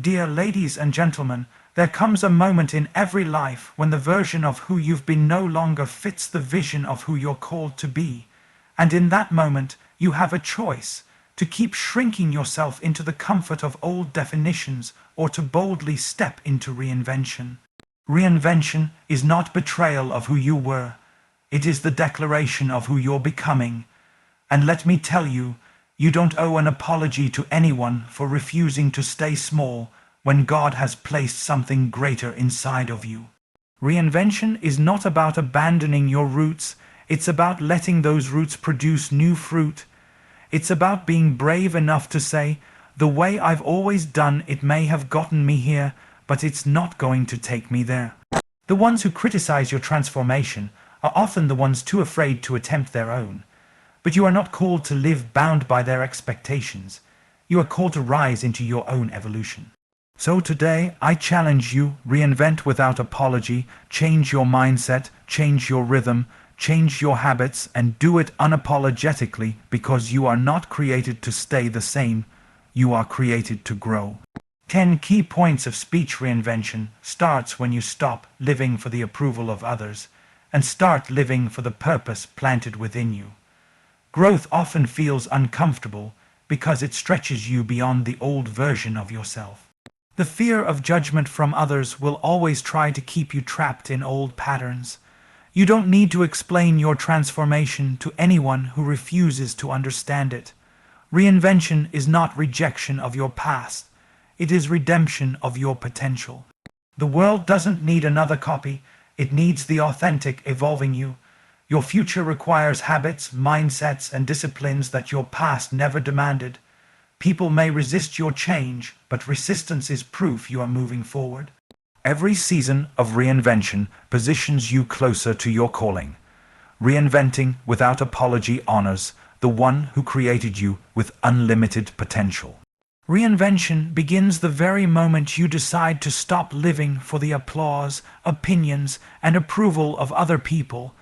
Dear ladies and gentlemen, there comes a moment in every life when the version of who you've been no longer fits the vision of who you're called to be. And in that moment, you have a choice to keep shrinking yourself into the comfort of old definitions or to boldly step into reinvention. Reinvention is not betrayal of who you were. It is the declaration of who you're becoming. And let me tell you, you don't owe an apology to anyone for refusing to stay small when God has placed something greater inside of you. Reinvention is not about abandoning your roots, it's about letting those roots produce new fruit. It's about being brave enough to say, the way I've always done it may have gotten me here, but it's not going to take me there. The ones who criticize your transformation are often the ones too afraid to attempt their own. But you are not called to live bound by their expectations. You are called to rise into your own evolution. So today, I challenge you, reinvent without apology, change your mindset, change your rhythm, change your habits, and do it unapologetically because you are not created to stay the same. You are created to grow. 10 key points of speech reinvention starts when you stop living for the approval of others and start living for the purpose planted within you. Growth often feels uncomfortable because it stretches you beyond the old version of yourself. The fear of judgment from others will always try to keep you trapped in old patterns. You don't need to explain your transformation to anyone who refuses to understand it. Reinvention is not rejection of your past. It is redemption of your potential. The world doesn't need another copy. It needs the authentic, evolving you. Your future requires habits, mindsets, and disciplines that your past never demanded. People may resist your change, but resistance is proof you are moving forward. Every season of reinvention positions you closer to your calling. Reinventing without apology honors the one who created you with unlimited potential. Reinvention begins the very moment you decide to stop living for the applause, opinions, and approval of other people,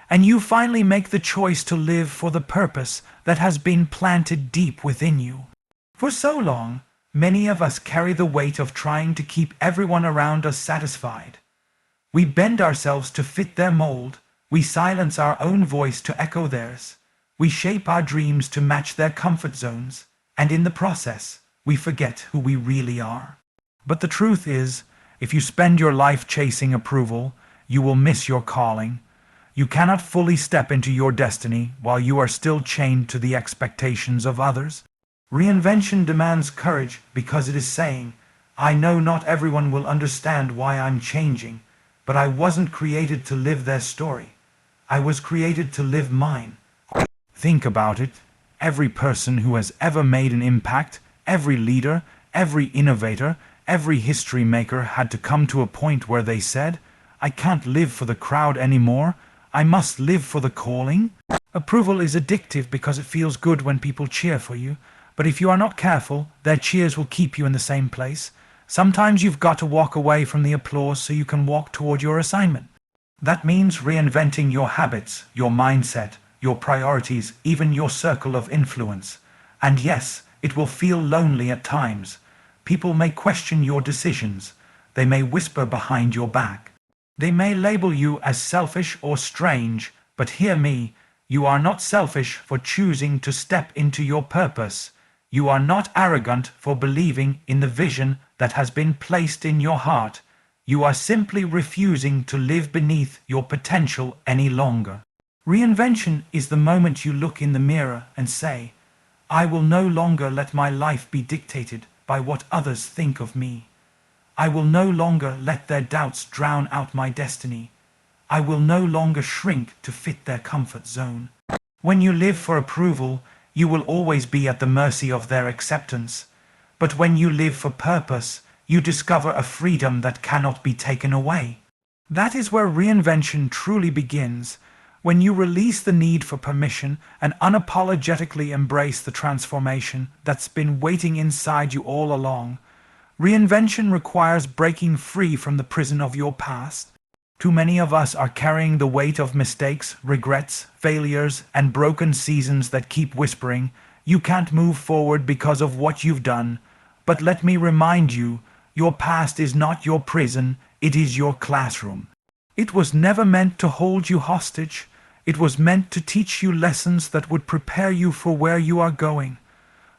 and you finally make the choice to live for the purpose that has been planted deep within you. For so long, many of us carry the weight of trying to keep everyone around us satisfied. We bend ourselves to fit their mold, we silence our own voice to echo theirs, we shape our dreams to match their comfort zones, and in the process, we forget who we really are. But the truth is, if you spend your life chasing approval, you will miss your calling. You cannot fully step into your destiny while you are still chained to the expectations of others. Reinvention demands courage because it is saying, I know not everyone will understand why I'm changing, but I wasn't created to live their story. I was created to live mine. Think about it. Every person who has ever made an impact, every leader, every innovator, every history maker had to come to a point where they said, I can't live for the crowd anymore. I must live for the calling. Approval is addictive because it feels good when people cheer for you, but if you are not careful, their cheers will keep you in the same place. Sometimes you've got to walk away from the applause so you can walk toward your assignment. That means reinventing your habits, your mindset, your priorities, even your circle of influence. And yes, it will feel lonely at times. People may question your decisions. They may whisper behind your back. They may label you as selfish or strange, but hear me, you are not selfish for choosing to step into your purpose. You are not arrogant for believing in the vision that has been placed in your heart. You are simply refusing to live beneath your potential any longer. Reinvention is the moment you look in the mirror and say, I will no longer let my life be dictated by what others think of me. I will no longer let their doubts drown out my destiny. I will no longer shrink to fit their comfort zone. When you live for approval, you will always be at the mercy of their acceptance. But when you live for purpose, you discover a freedom that cannot be taken away. That is where reinvention truly begins, when you release the need for permission and unapologetically embrace the transformation that's been waiting inside you all along. Reinvention requires breaking free from the prison of your past. Too many of us are carrying the weight of mistakes, regrets, failures, and broken seasons that keep whispering, you can't move forward because of what you've done. But let me remind you, your past is not your prison, it is your classroom. It was never meant to hold you hostage. It was meant to teach you lessons that would prepare you for where you are going.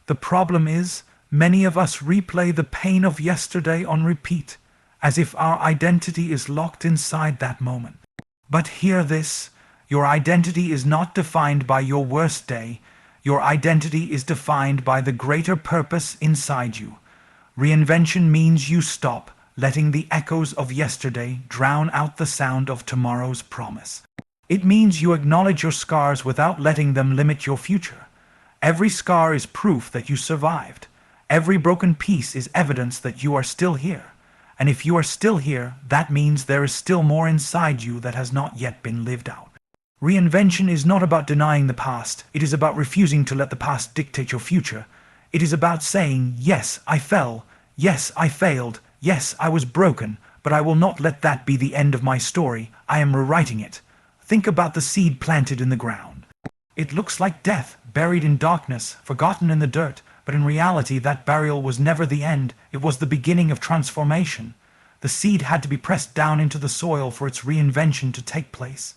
The problem is, many of us replay the pain of yesterday on repeat, as if our identity is locked inside that moment. But hear this, your identity is not defined by your worst day. Your identity is defined by the greater purpose inside you. Reinvention means you stop letting the echoes of yesterday drown out the sound of tomorrow's promise. It means you acknowledge your scars without letting them limit your future. Every scar is proof that you survived. Every broken piece is evidence that you are still here. And if you are still here, that means there is still more inside you that has not yet been lived out. Reinvention is not about denying the past. It is about refusing to let the past dictate your future. It is about saying, yes, I fell. Yes, I failed. Yes, I was broken. But I will not let that be the end of my story. I am rewriting it. Think about the seed planted in the ground. It looks like death, buried in darkness, forgotten in the dirt. But in reality, that burial was never the end. It was the beginning of transformation. The seed had to be pressed down into the soil for its reinvention to take place.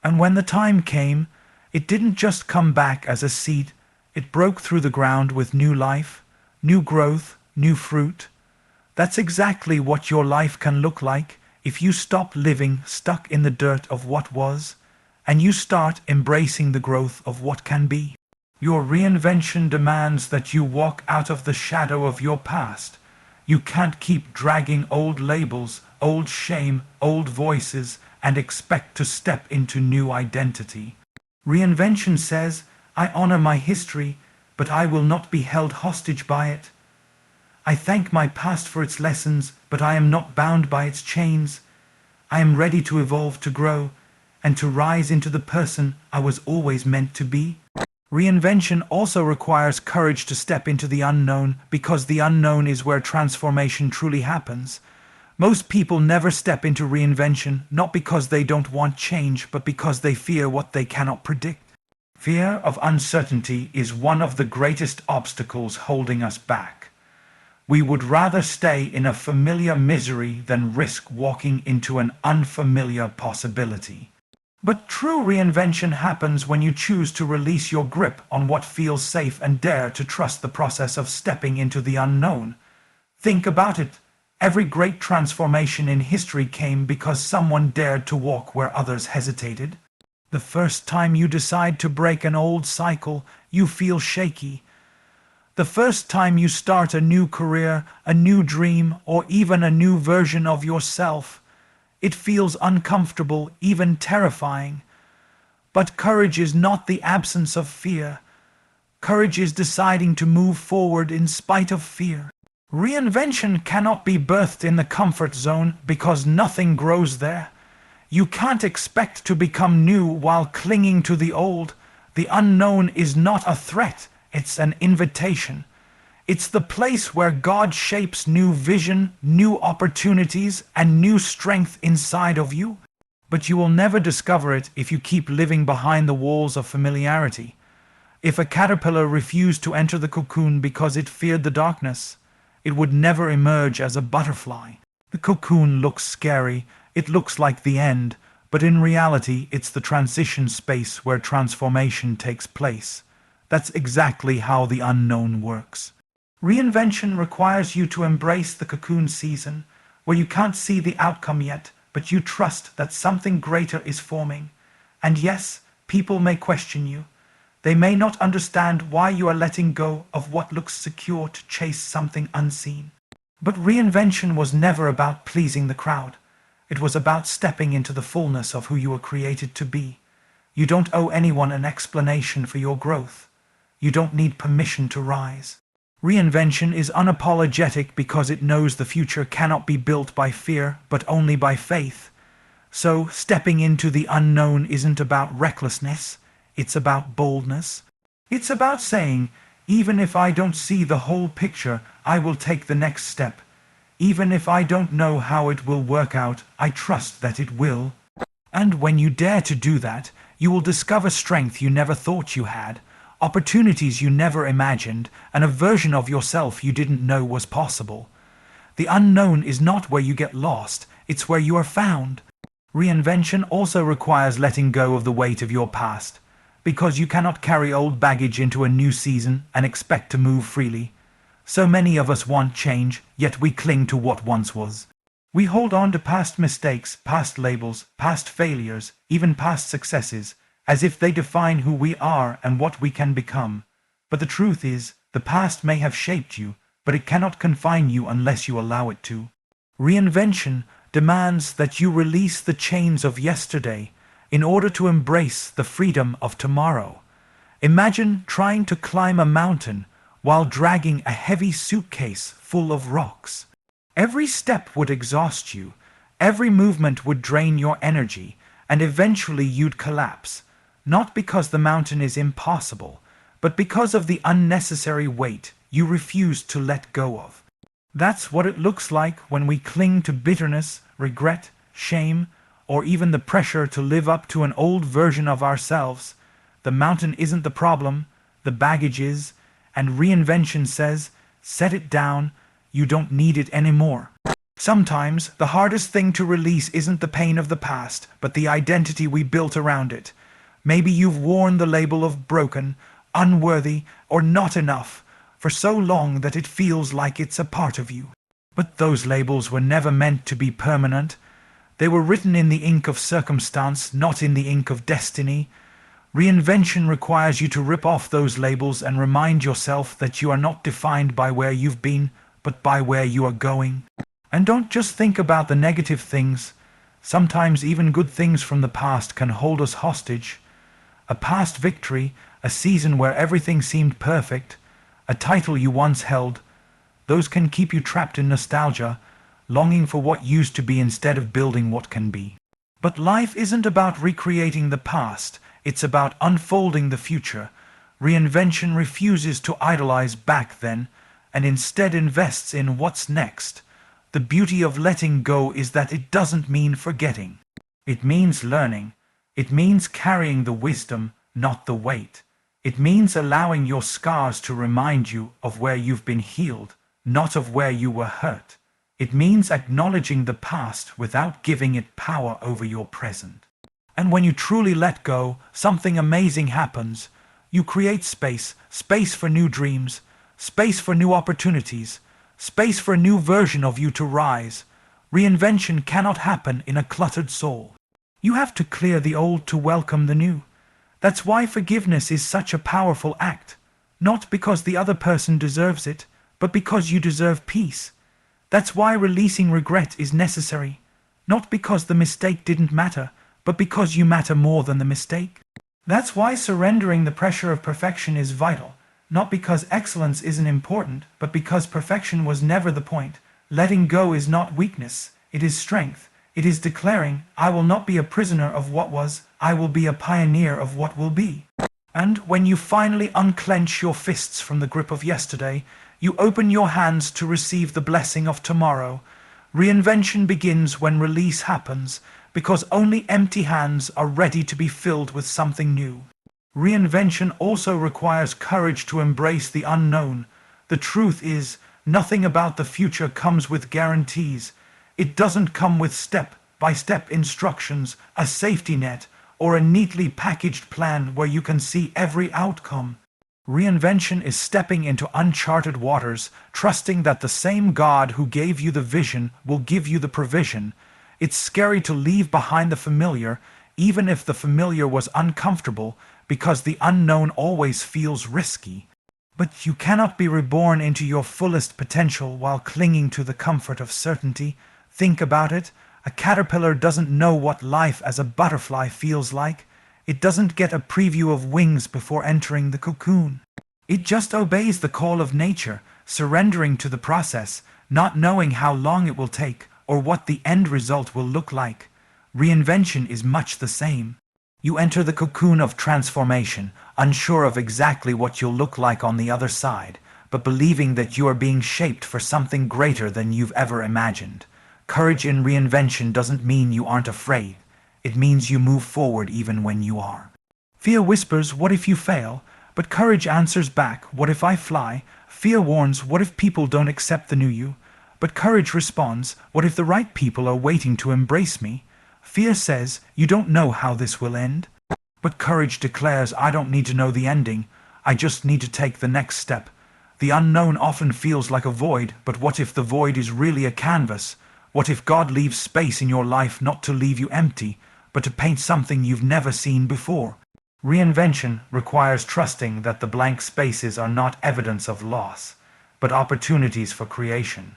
And when the time came, it didn't just come back as a seed. It broke through the ground with new life, new growth, new fruit. That's exactly what your life can look like if you stop living stuck in the dirt of what was, and you start embracing the growth of what can be. Your reinvention demands that you walk out of the shadow of your past. You can't keep dragging old labels, old shame, old voices, and expect to step into new identity. Reinvention says, I honor my history, but I will not be held hostage by it. I thank my past for its lessons, but I am not bound by its chains. I am ready to evolve, to grow, and to rise into the person I was always meant to be. Reinvention also requires courage to step into the unknown, because the unknown is where transformation truly happens. Most people never step into reinvention, not because they don't want change, but because they fear what they cannot predict. Fear of uncertainty is one of the greatest obstacles holding us back. We would rather stay in a familiar misery than risk walking into an unfamiliar possibility. But true reinvention happens when you choose to release your grip on what feels safe and dare to trust the process of stepping into the unknown. Think about it. Every great transformation in history came because someone dared to walk where others hesitated. The first time you decide to break an old cycle, you feel shaky. The first time you start a new career, a new dream, or even a new version of yourself, it feels uncomfortable, even terrifying. But courage is not the absence of fear. Courage is deciding to move forward in spite of fear. Reinvention cannot be birthed in the comfort zone because nothing grows there. You can't expect to become new while clinging to the old. The unknown is not a threat, it's an invitation. It's the place where God shapes new vision, new opportunities, and new strength inside of you. But you will never discover it if you keep living behind the walls of familiarity. If a caterpillar refused to enter the cocoon because it feared the darkness, it would never emerge as a butterfly. The cocoon looks scary, it looks like the end, but in reality it's the transition space where transformation takes place. That's exactly how the unknown works. Reinvention requires you to embrace the cocoon season, where you can't see the outcome yet, but you trust that something greater is forming. And yes, people may question you. They may not understand why you are letting go of what looks secure to chase something unseen. But reinvention was never about pleasing the crowd. It was about stepping into the fullness of who you were created to be. You don't owe anyone an explanation for your growth. You don't need permission to rise. Reinvention is unapologetic because it knows the future cannot be built by fear, but only by faith. So, stepping into the unknown isn't about recklessness. It's about boldness. It's about saying, even if I don't see the whole picture, I will take the next step. Even if I don't know how it will work out, I trust that it will. And when you dare to do that, you will discover strength you never thought you had, opportunities you never imagined, and a version of yourself you didn't know was possible. The unknown is not where you get lost, it's where you are found. Reinvention also requires letting go of the weight of your past, because you cannot carry old baggage into a new season and expect to move freely. So many of us want change, yet we cling to what once was. We hold on to past mistakes, past labels, past failures, even past successes, as if they define who we are and what we can become. But the truth is, the past may have shaped you, but it cannot confine you unless you allow it to. Reinvention demands that you release the chains of yesterday in order to embrace the freedom of tomorrow. Imagine trying to climb a mountain while dragging a heavy suitcase full of rocks. Every step would exhaust you, every movement would drain your energy, and eventually you'd collapse, not because the mountain is impossible, but because of the unnecessary weight you refuse to let go of. That's what it looks like when we cling to bitterness, regret, shame, or even the pressure to live up to an old version of ourselves. The mountain isn't the problem, the baggage is, and reinvention says, set it down, you don't need it anymore. Sometimes, the hardest thing to release isn't the pain of the past, but the identity we built around it. Maybe you've worn the label of broken, unworthy, or not enough for so long that it feels like it's a part of you. But those labels were never meant to be permanent. They were written in the ink of circumstance, not in the ink of destiny. Reinvention requires you to rip off those labels and remind yourself that you are not defined by where you've been, but by where you are going. And don't just think about the negative things. Sometimes even good things from the past can hold us hostage. A past victory, a season where everything seemed perfect, a title you once held, those can keep you trapped in nostalgia, longing for what used to be instead of building what can be. But life isn't about recreating the past, it's about unfolding the future. Reinvention refuses to idolize back then, and instead invests in what's next. The beauty of letting go is that it doesn't mean forgetting. It means learning. It means carrying the wisdom, not the weight. It means allowing your scars to remind you of where you've been healed, not of where you were hurt. It means acknowledging the past without giving it power over your present. And when you truly let go, something amazing happens. You create space, space for new dreams, space for new opportunities, space for a new version of you to rise. Reinvention cannot happen in a cluttered soul. You have to clear the old to welcome the new. That's why forgiveness is such a powerful act. Not because the other person deserves it, but because you deserve peace. That's why releasing regret is necessary. Not because the mistake didn't matter, but because you matter more than the mistake. That's why surrendering the pressure of perfection is vital. Not because excellence isn't important, but because perfection was never the point. Letting go is not weakness, it is strength. It is declaring, I will not be a prisoner of what was, I will be a pioneer of what will be. And when you finally unclench your fists from the grip of yesterday, you open your hands to receive the blessing of tomorrow. Reinvention begins when release happens, because only empty hands are ready to be filled with something new. Reinvention also requires courage to embrace the unknown. The truth is, nothing about the future comes with guarantees. It doesn't come with step-by-step instructions, a safety net, or a neatly packaged plan where you can see every outcome. Reinvention is stepping into uncharted waters, trusting that the same God who gave you the vision will give you the provision. It's scary to leave behind the familiar, even if the familiar was uncomfortable, because the unknown always feels risky. But you cannot be reborn into your fullest potential while clinging to the comfort of certainty. Think about it. A caterpillar doesn't know what life as a butterfly feels like. It doesn't get a preview of wings before entering the cocoon. It just obeys the call of nature, surrendering to the process, not knowing how long it will take or what the end result will look like. Reinvention is much the same. You enter the cocoon of transformation, unsure of exactly what you'll look like on the other side, but believing that you are being shaped for something greater than you've ever imagined. Courage in reinvention doesn't mean you aren't afraid. It means you move forward even when you are. Fear whispers, what if you fail? But courage answers back, what if I fly? Fear warns, what if people don't accept the new you? But courage responds, what if the right people are waiting to embrace me? Fear says, you don't know how this will end. But courage declares, I don't need to know the ending, I just need to take the next step. The unknown often feels like a void, but what if the void is really a canvas? What if God leaves space in your life not to leave you empty, but to paint something you've never seen before? Reinvention requires trusting that the blank spaces are not evidence of loss, but opportunities for creation.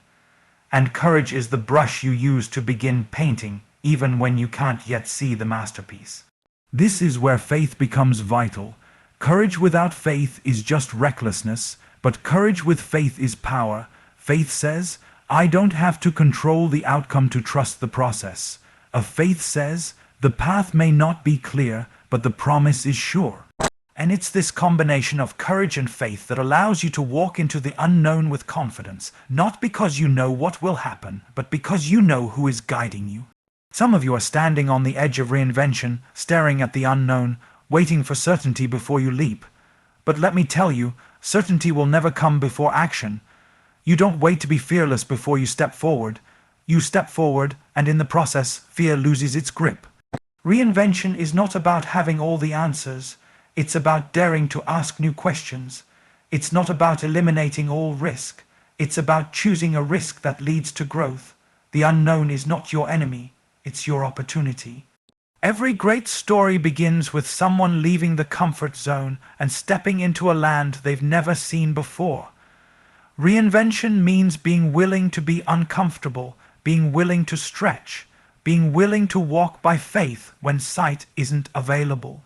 And courage is the brush you use to begin painting, even when you can't yet see the masterpiece. This is where faith becomes vital. Courage without faith is just recklessness, but courage with faith is power. Faith says, I don't have to control the outcome to trust the process. A faith says, the path may not be clear, but the promise is sure. And it's this combination of courage and faith that allows you to walk into the unknown with confidence, not because you know what will happen, but because you know who is guiding you. Some of you are standing on the edge of reinvention, staring at the unknown, waiting for certainty before you leap. But let me tell you, certainty will never come before action. You don't wait to be fearless before you step forward. You step forward, and in the process, fear loses its grip. Reinvention is not about having all the answers. It's about daring to ask new questions. It's not about eliminating all risk. It's about choosing a risk that leads to growth. The unknown is not your enemy. It's your opportunity. Every great story begins with someone leaving the comfort zone and stepping into a land they've never seen before. Reinvention means being willing to be uncomfortable, being willing to stretch, being willing to walk by faith when sight isn't available.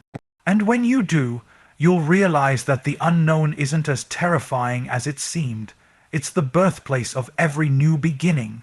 And when you do, you'll realize that the unknown isn't as terrifying as it seemed. It's the birthplace of every new beginning.